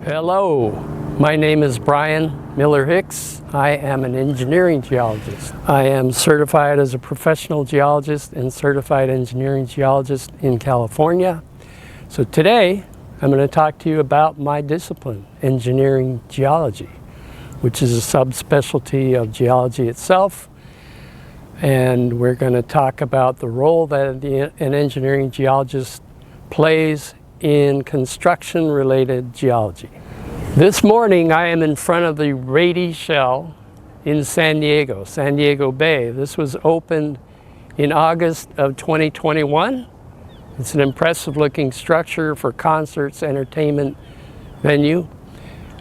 Hello, my name is Brian Miller-Hicks. I am an engineering geologist. I am certified as a professional geologist and certified engineering geologist in California. So today I'm going to talk to you about my discipline, engineering geology, which is a subspecialty of geology itself. And we're going to talk about the role that an engineering geologist plays in construction-related geology. This morning I am in front of the Rady Shell in San Diego Bay. This was opened in August of 2021. It's an impressive looking structure for concerts, entertainment venue.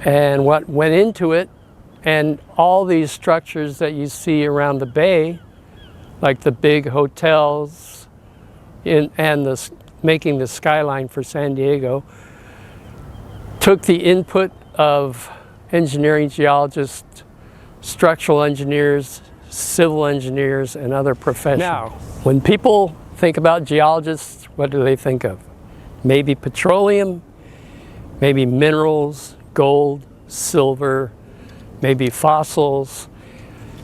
And what went into it, and all these structures that you see around the bay, like the big hotels and making the skyline for San Diego, took the input of engineering geologists, structural engineers, civil engineers, and other professionals. Now, when people think about geologists, what do they think of? Maybe petroleum, maybe minerals, gold, silver, maybe fossils,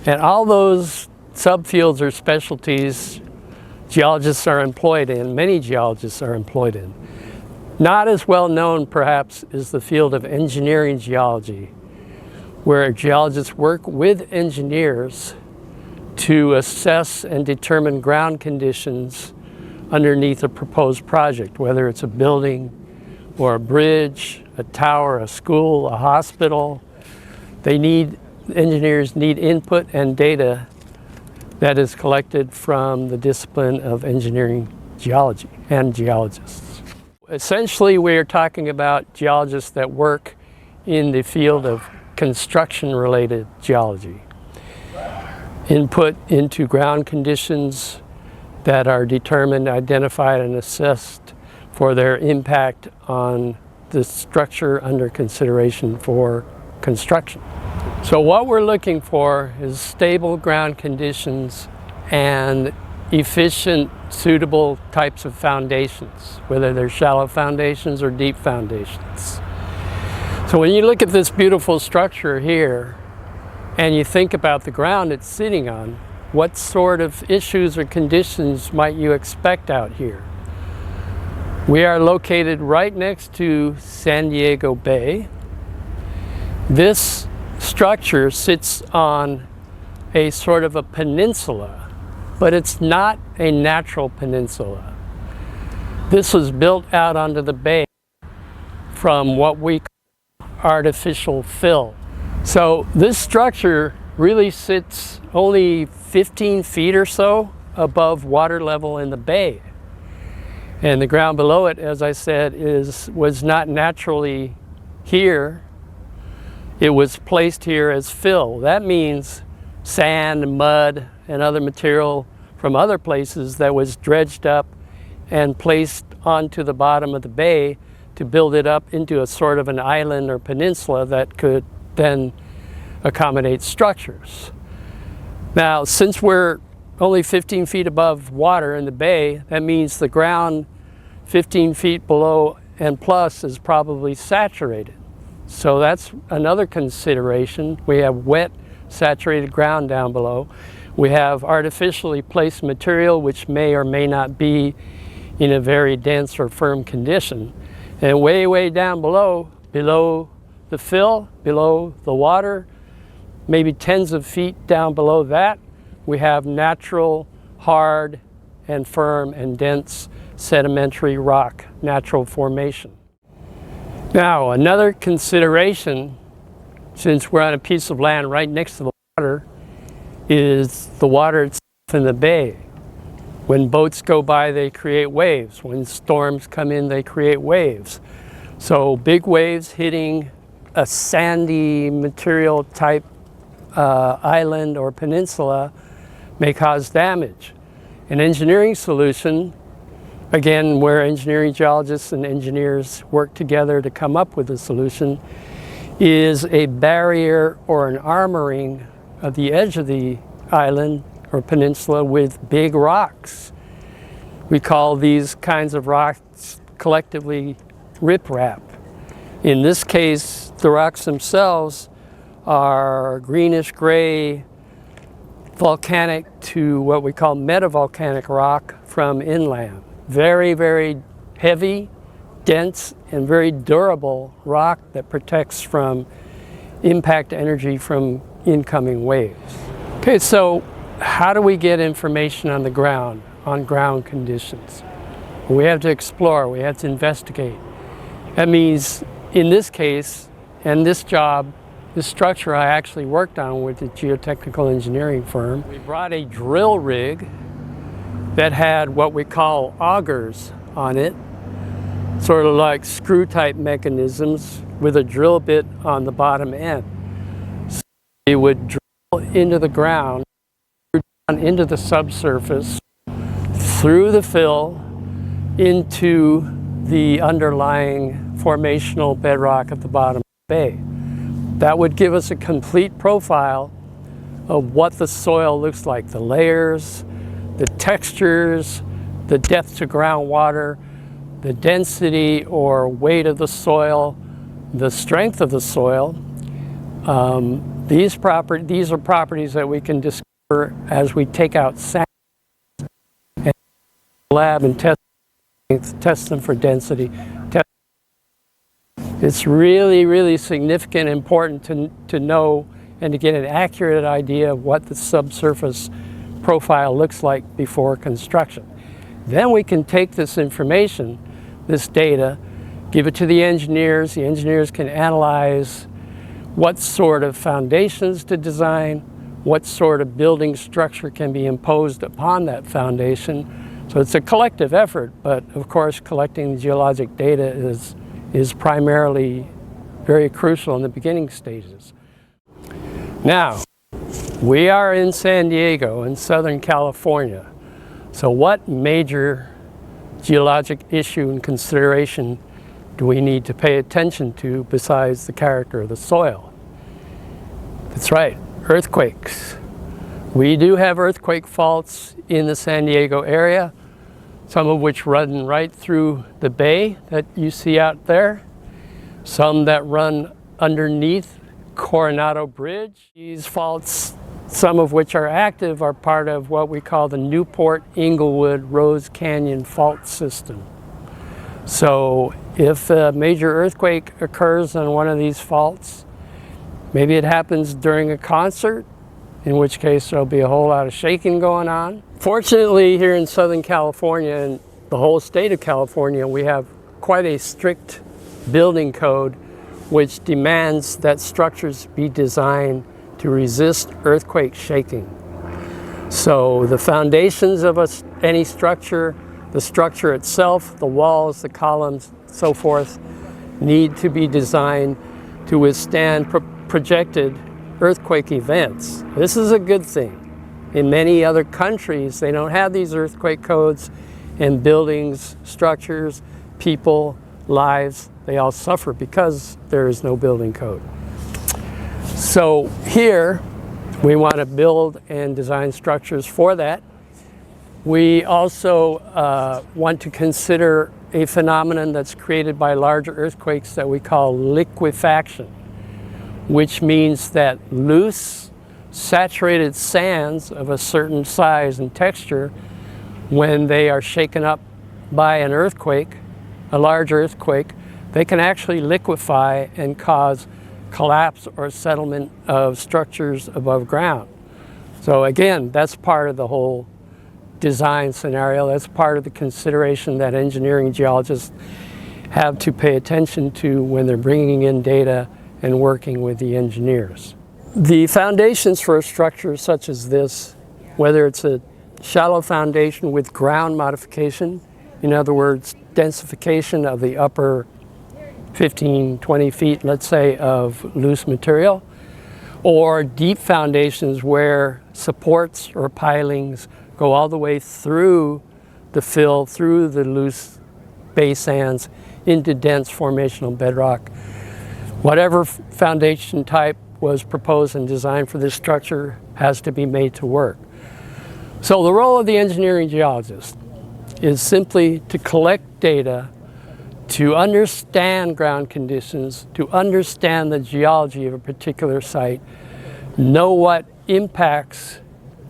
and all those subfields or specialties geologists are employed in, many geologists are employed in. Not as well known, perhaps, is the field of engineering geology, where geologists work with engineers to assess and determine ground conditions underneath a proposed project, whether it's a building or a bridge, a tower, a school, a hospital. Engineers need input and data that is collected from the discipline of engineering geology and geologists. Essentially, we're talking about geologists that work in the field of construction-related geology. Input into ground conditions that are determined, identified, and assessed for their impact on the structure under consideration for construction. So what we're looking for is stable ground conditions and efficient, suitable types of foundations, whether they're shallow foundations or deep foundations. So when you look at this beautiful structure here and you think about the ground it's sitting on, what sort of issues or conditions might you expect out here? We are located right next to San Diego Bay. This structure sits on a sort of a peninsula, but it's not a natural peninsula. This was built out onto the bay from what we call artificial fill. So this structure really sits only 15 feet or so above water level in the bay. And the ground below it, as I said, was not naturally here. It was placed here as fill. That means sand, mud, and other material from other places that was dredged up and placed onto the bottom of the bay to build it up into a sort of an island or peninsula that could then accommodate structures. Now, since we're only 15 feet above water in the bay, that means the ground 15 feet below and plus is probably saturated. So that's another consideration. We have wet, saturated ground down below. We have artificially placed material which may or may not be in a very dense or firm condition. And way, way down below the fill, below the water, maybe tens of feet down below that, we have natural, hard, and firm and dense sedimentary rock, natural formation. Now, another consideration, since we're on a piece of land right next to the water, is the water itself in the bay. When boats go by, they create waves. When storms come in, they create waves. So big waves hitting a sandy material type island or peninsula may cause damage. An engineering solution, again, where engineering geologists and engineers work together to come up with a solution, is a barrier or an armoring of the edge of the island or peninsula with big rocks. We call these kinds of rocks collectively riprap. In this case, the rocks themselves are greenish gray, volcanic to what we call metavolcanic rock from inland. Very, very heavy, dense, and very durable rock that protects from impact energy from incoming waves. Okay, so how do we get information on the ground, on ground conditions? We have to explore, we have to investigate. That means, in this case, and this job, this structure I actually worked on with the geotechnical engineering firm, we brought a drill rig that had what we call augers on it, sort of like screw type mechanisms with a drill bit on the bottom end. So we would drill into the ground, down into the subsurface, through the fill, into the underlying formational bedrock at the bottom of the bay. That would give us a complete profile of what the soil looks like, the layers, the textures, the depth to groundwater, the density or weight of the soil, the strength of the soil. These are properties that we can discover as we take out samples and lab and test them for density. It's really, really significant and important to know and to get an accurate idea of what the subsurface profile looks like before construction. Then we can take this information, this data, give it to the engineers. The engineers can analyze what sort of foundations to design, what sort of building structure can be imposed upon that foundation. So it's a collective effort, but of course collecting geologic data is primarily very crucial in the beginning stages. Now, we are in San Diego in Southern California. So what major geologic issue and consideration do we need to pay attention to besides the character of the soil? That's right, earthquakes. We do have earthquake faults in the San Diego area, some of which run right through the bay that you see out there, some that run underneath Coronado Bridge. These faults, some of which are active, are part of what we call the Newport-Inglewood-Rose Canyon fault system. So if a major earthquake occurs on one of these faults, maybe it happens during a concert, in which case there'll be a whole lot of shaking going on. Fortunately, here in Southern California and the whole state of California, we have quite a strict building code which demands that structures be designed to resist earthquake shaking. So the foundations of any structure, the structure itself, the walls, the columns, so forth, need to be designed to withstand projected earthquake events. This is a good thing. In many other countries, they don't have these earthquake codes, and buildings, structures, people, lives, they all suffer because there is no building code. So here, we want to build and design structures for that. We also want to consider a phenomenon that's created by larger earthquakes that we call liquefaction, which means that loose, saturated sands of a certain size and texture, when they are shaken up by an earthquake, a large earthquake, they can actually liquefy and cause collapse or settlement of structures above ground. So again, that's part of the whole design scenario. That's part of the consideration that engineering geologists have to pay attention to when they're bringing in data and working with the engineers. The foundations for a structure such as this, whether it's a shallow foundation with ground modification, in other words, densification of the upper 15, 20 feet, let's say, of loose material, or deep foundations where supports or pilings go all the way through the fill, through the loose bay sands into dense formational bedrock. Whatever foundation type was proposed and designed for this structure has to be made to work. So the role of the engineering geologist is simply to collect data to understand ground conditions, to understand the geology of a particular site, know what impacts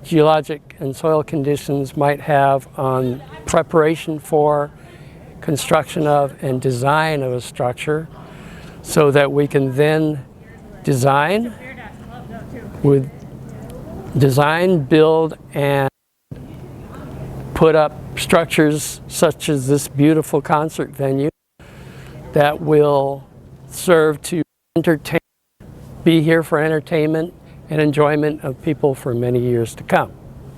geologic and soil conditions might have on preparation for, construction of, and design of a structure, so that we can then design, build, and put up structures such as this beautiful concert venue that will serve to entertain, be here for entertainment and enjoyment of people for many years to come.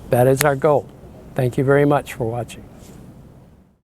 That is our goal. Thank you very much for watching.